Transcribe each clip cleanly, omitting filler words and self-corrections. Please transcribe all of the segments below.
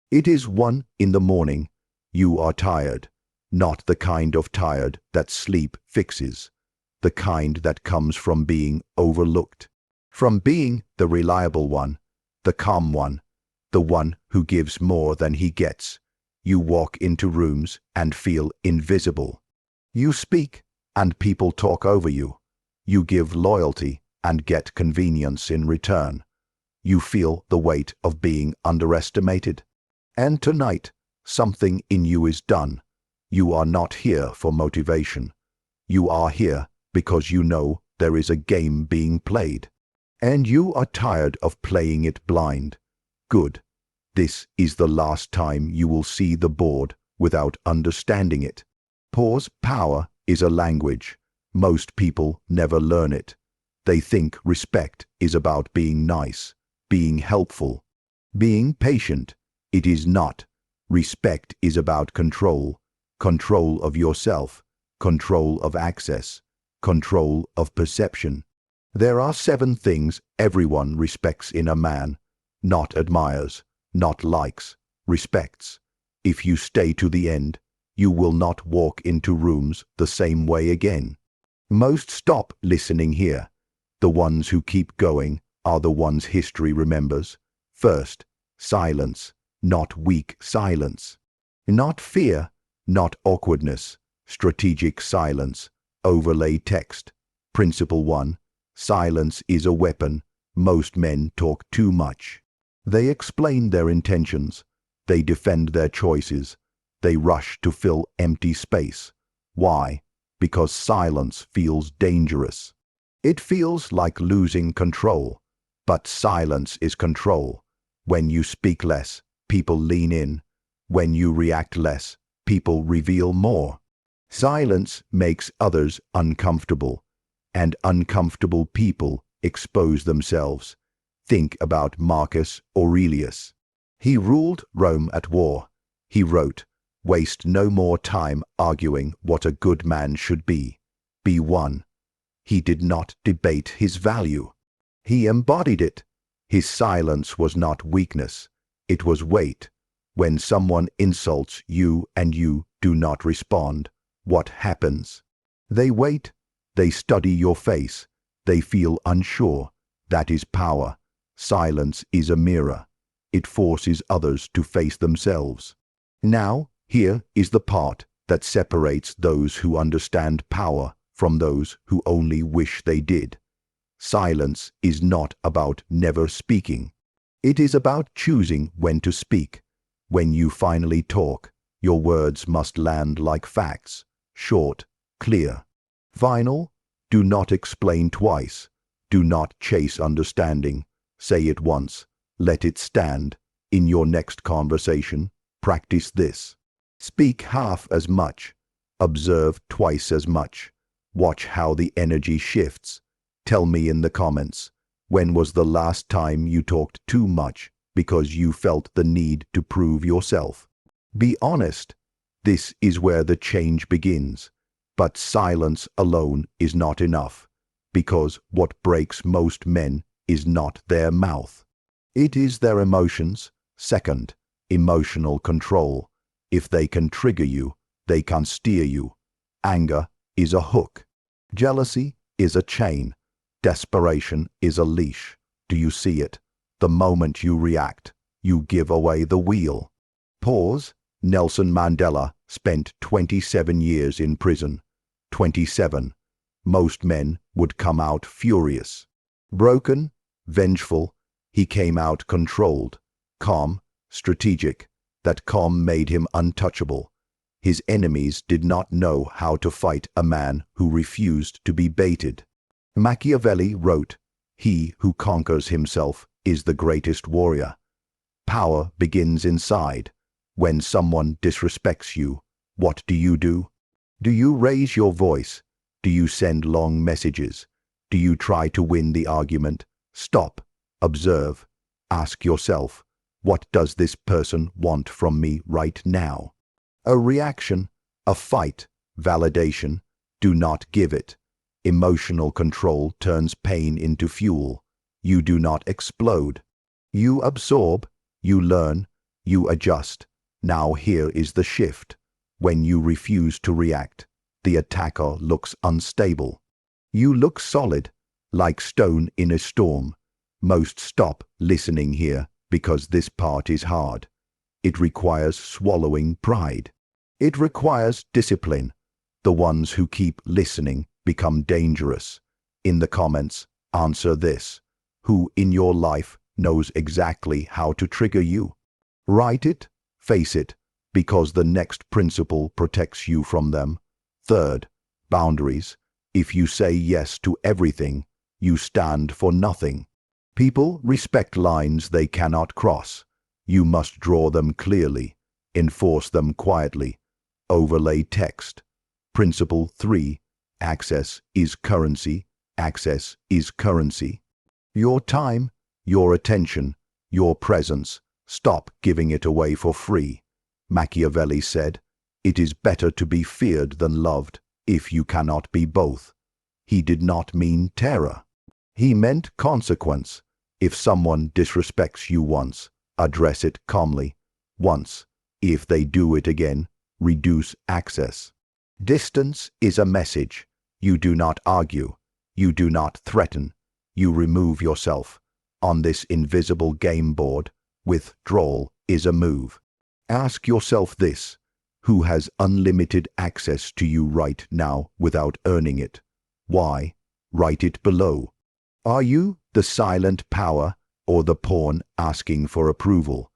It is 1 in the morning. You are tired, not the kind of tired that sleep fixes, the kind that comes from being overlooked, from being the reliable one, the calm one, the one who gives more than he gets. You walk into rooms and feel invisible. You speak and people talk over you. You give loyalty and get convenience in return. You feel the weight of being underestimated. And tonight, something in you is done. You are not here for motivation. You are here because you know there is a game being played. And you are tired of playing it blind. Good. This is the last time you will see the board without understanding it. Pause. Power is a language. Most people never learn it. They think respect is about being nice, being helpful, being patient. It is not. Respect is about control. Control of yourself, control of access, control of perception. There are 7 things everyone respects in a man, not admires, not likes, respects. If you stay to the end, you will not walk into rooms the same way again. Most stop listening here. The ones who keep going are the ones history remembers. First, silence, not weak silence. Not fear, not awkwardness, strategic silence, overlay text. Principle 1, silence is a weapon. Most men talk too much. They explain their intentions. They defend their choices. They rush to fill empty space. Why? Because silence feels dangerous. It feels like losing control. But silence is control. When you speak less, people lean in. When you react less, people reveal more. Silence makes others uncomfortable, and uncomfortable people expose themselves. Think about Marcus Aurelius. He ruled Rome at war. He wrote, "Waste no more time arguing what a good man should be. Be one." He did not debate his value. He embodied it. His silence was not weakness. It was weight. When someone insults you and you do not respond, what happens? They wait. They study your face. They feel unsure. That is power. Silence is a mirror. It forces others to face themselves. Now, here is the part that separates those who understand power from those who only wish they did. Silence is not about never speaking. It is about choosing when to speak. When you finally talk, your words must land like facts, short, clear. Final. Do not explain twice. Do not chase understanding. Say it once. Let it stand. In your next conversation, practice this. Speak half as much. Observe twice as much. Watch how the energy shifts. Tell me in the comments, when was the last time you talked too much because you felt the need to prove yourself? Be honest. This is where the change begins. But silence alone is not enough, because what breaks most men is not their mouth. It is their emotions. Second, emotional control. If they can trigger you, they can steer you. Anger is a hook. Jealousy is a chain. Desperation is a leash. Do you see it? The moment you react, you give away the wheel. Pause. Nelson Mandela spent 27 years in prison. 27. Most men would come out furious. Broken, vengeful, he came out controlled, calm, strategic. That calm made him untouchable. His enemies did not know how to fight a man who refused to be baited. Machiavelli wrote, "He who conquers himself is the greatest warrior." Power begins inside. When someone disrespects you, what do? Do you raise your voice? Do you send long messages? Do you try to win the argument? Stop. Observe. Ask yourself, what does this person want from me right now? A reaction, a fight, validation. Do not give it. Emotional control turns pain into fuel. You do not explode. You absorb, you learn, You adjust. Now here is the shift. When you refuse to react, the attacker looks unstable. You look solid, like stone in a storm. Most stop listening here because this part is hard. It requires swallowing pride. It requires discipline. The ones who keep listening become dangerous. In the comments, answer this. Who in your life knows exactly how to trigger you? Write it, face it, because the next principle protects you from them. Third, boundaries. If you say yes to everything, you stand for nothing. People respect lines they cannot cross. You must draw them clearly, enforce them quietly. Overlay text. Principle 3. Access is currency. Access is currency. Your time, your attention, your presence. Stop giving it away for free. Machiavelli said, "It is better to be feared than loved, if you cannot be both." He did not mean terror. He meant consequence. If someone disrespects you once, address it calmly. Once. If they do it again, reduce access. Distance is a message. You do not argue. You do not threaten. You remove yourself. On this invisible game board, withdrawal is a move. Ask yourself this: who has unlimited access to you right now without earning it? Why? Write it below. Are you the silent power or the pawn asking for approval?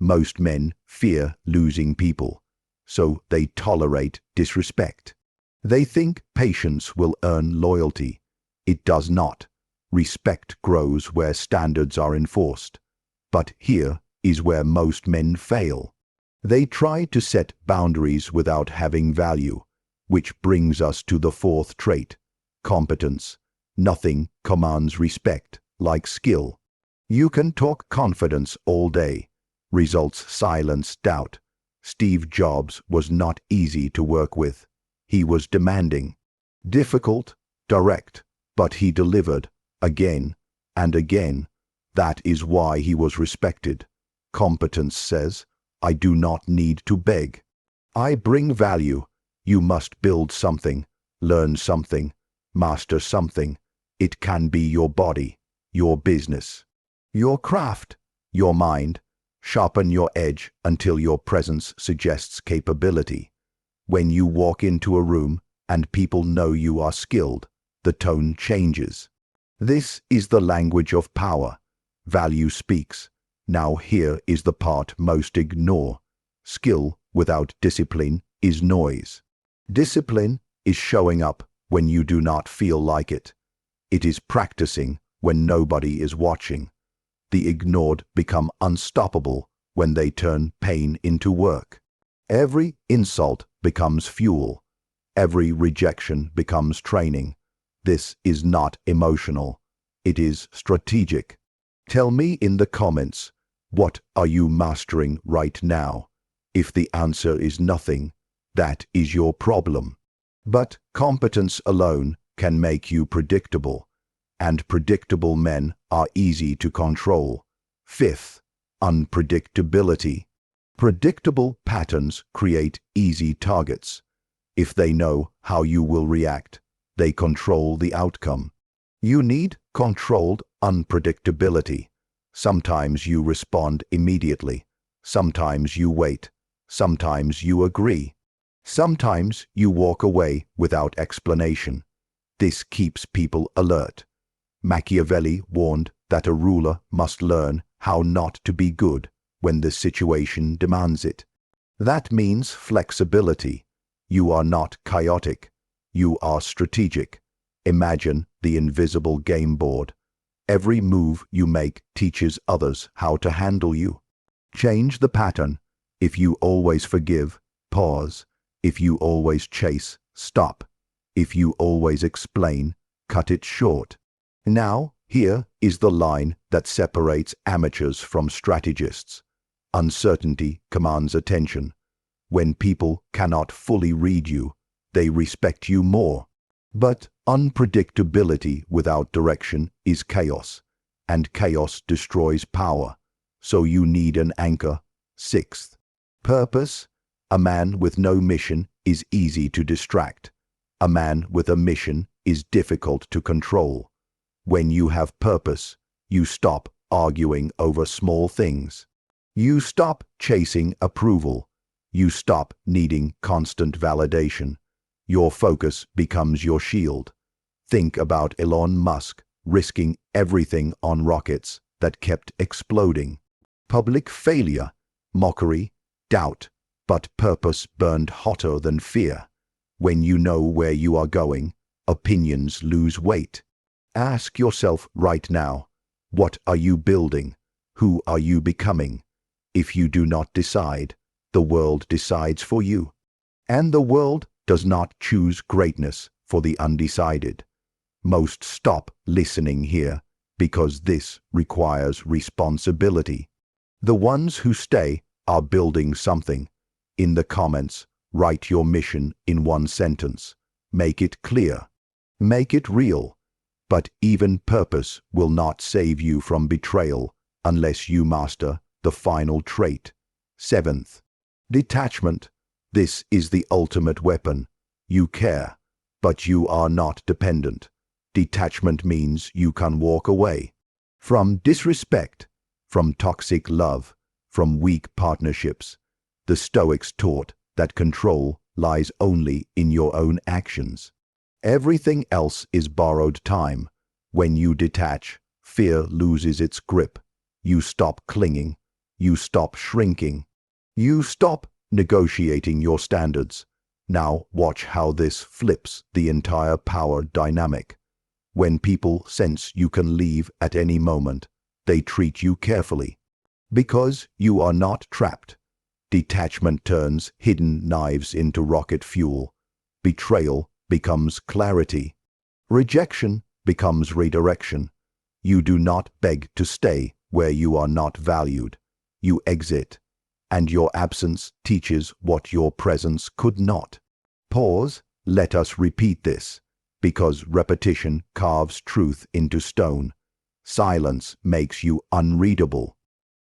Most men fear losing people, so they tolerate disrespect. They think patience will earn loyalty. It does not. Respect grows where standards are enforced. But here is where most men fail. They try to set boundaries without having value, which brings us to the fourth trait: competence. Nothing commands respect like skill. You can talk confidence all day. Results silence doubt. Steve Jobs was not easy to work with. He was demanding, difficult, direct, but he delivered again and again. That is why he was respected. Competence says, I do not need to beg. I bring value. You must build something, learn something, master something. It can be your body, your business, your craft, your mind. Sharpen your edge until your presence suggests capability. When you walk into a room and people know you are skilled, the tone changes. This is the language of power. Value speaks. Now here is the part most ignore. Skill without discipline is noise. Discipline is showing up when you do not feel like it. It is practicing when nobody is watching. The ignored become unstoppable when they turn pain into work. Every insult becomes fuel. Every rejection becomes training. This is not emotional. It is strategic. Tell me in the comments, what are you mastering right now? If the answer is nothing, that is your problem. But competence alone can make you predictable, and predictable men are easy to control. Fifth, unpredictability. Predictable patterns create easy targets. If they know how you will react, they control the outcome. You need controlled unpredictability. Sometimes you respond immediately. Sometimes you wait. Sometimes you agree. Sometimes you walk away without explanation. This keeps people alert. Machiavelli warned that a ruler must learn how not to be good when the situation demands it. That means flexibility. You are not chaotic. You are strategic. Imagine the invisible game board. Every move you make teaches others how to handle you. Change the pattern. If you always forgive, pause. If you always chase, stop. If you always explain, cut it short. Now, here is the line that separates amateurs from strategists. Uncertainty commands attention. When people cannot fully read you, they respect you more. But unpredictability without direction is chaos, and chaos destroys power. So you need an anchor, Sixth, purpose. A man with no mission is easy to distract. A man with a mission is difficult to control. When you have purpose, you stop arguing over small things. You stop chasing approval. You stop needing constant validation. Your focus becomes your shield. Think about Elon Musk risking everything on rockets that kept exploding. Public failure, mockery, doubt, but purpose burned hotter than fear. When you know where you are going, opinions lose weight. Ask yourself right now, what are you building? Who are you becoming? If you do not decide, the world decides for you. And the world does not choose greatness for the undecided. Most stop listening here because this requires responsibility. The ones who stay are building something. In the comments, write your mission in one sentence. Make it clear. Make it real. But even purpose will not save you from betrayal unless you master the final trait. Seventh, detachment. This is the ultimate weapon. You care, but you are not dependent. Detachment means you can walk away from disrespect, from toxic love, from weak partnerships. The Stoics taught that control lies only in your own actions. Everything else is borrowed time. When you detach, fear loses its grip. You stop clinging. You stop shrinking. You stop negotiating your standards. Now watch how this flips the entire power dynamic. When people sense you can leave at any moment, they treat you carefully. Because you are not trapped. Detachment turns hidden knives into rocket fuel. Betrayal becomes clarity. Rejection becomes redirection. You do not beg to stay where you are not valued. You exit, and your absence teaches what your presence could not. Pause, let us repeat this, because repetition carves truth into stone. Silence makes you unreadable.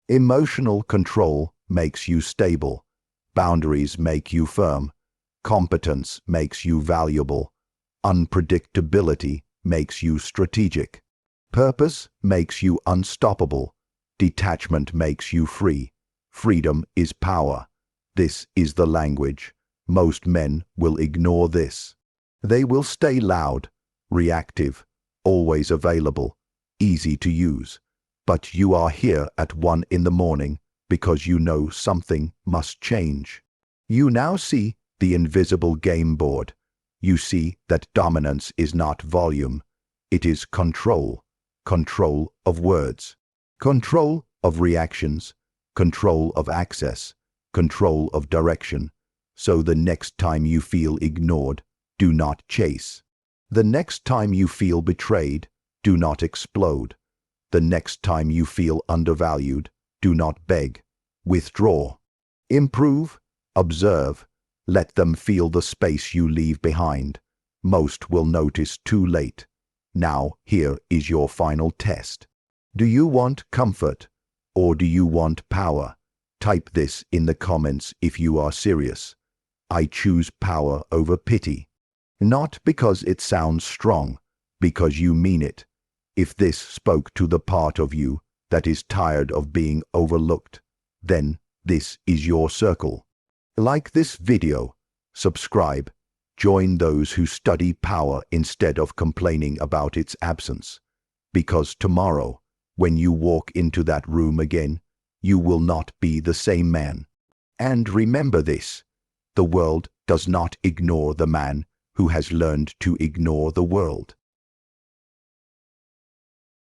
Emotional control makes you stable. Boundaries make you firm. Competence makes you valuable. Unpredictability makes you strategic. Purpose makes you unstoppable. Detachment makes you free. Freedom is power. This is the language. Most men will ignore this. They will stay loud, reactive, always available, easy to use. But you are here at 1 in the morning because you know something must change. You now see the invisible game board. You see that dominance is not volume. It is control. Control of words. Control of reactions. Control of access. Control of direction. So the next time you feel ignored, do not chase. The next time you feel betrayed, do not explode. The next time you feel undervalued, do not beg. Withdraw. Improve. Observe. Let them feel the space you leave behind. Most will notice too late. Now, here is your final test. Do you want comfort, or do you want power? Type this in the comments if you are serious. I choose power over pity. Not because it sounds strong, because you mean it. If this spoke to the part of you that is tired of being overlooked, then this is your circle. Like this video, subscribe, join those who study power instead of complaining about its absence. Because tomorrow, when you walk into that room again, you will not be the same man. And remember this, the world does not ignore the man who has learned to ignore the world.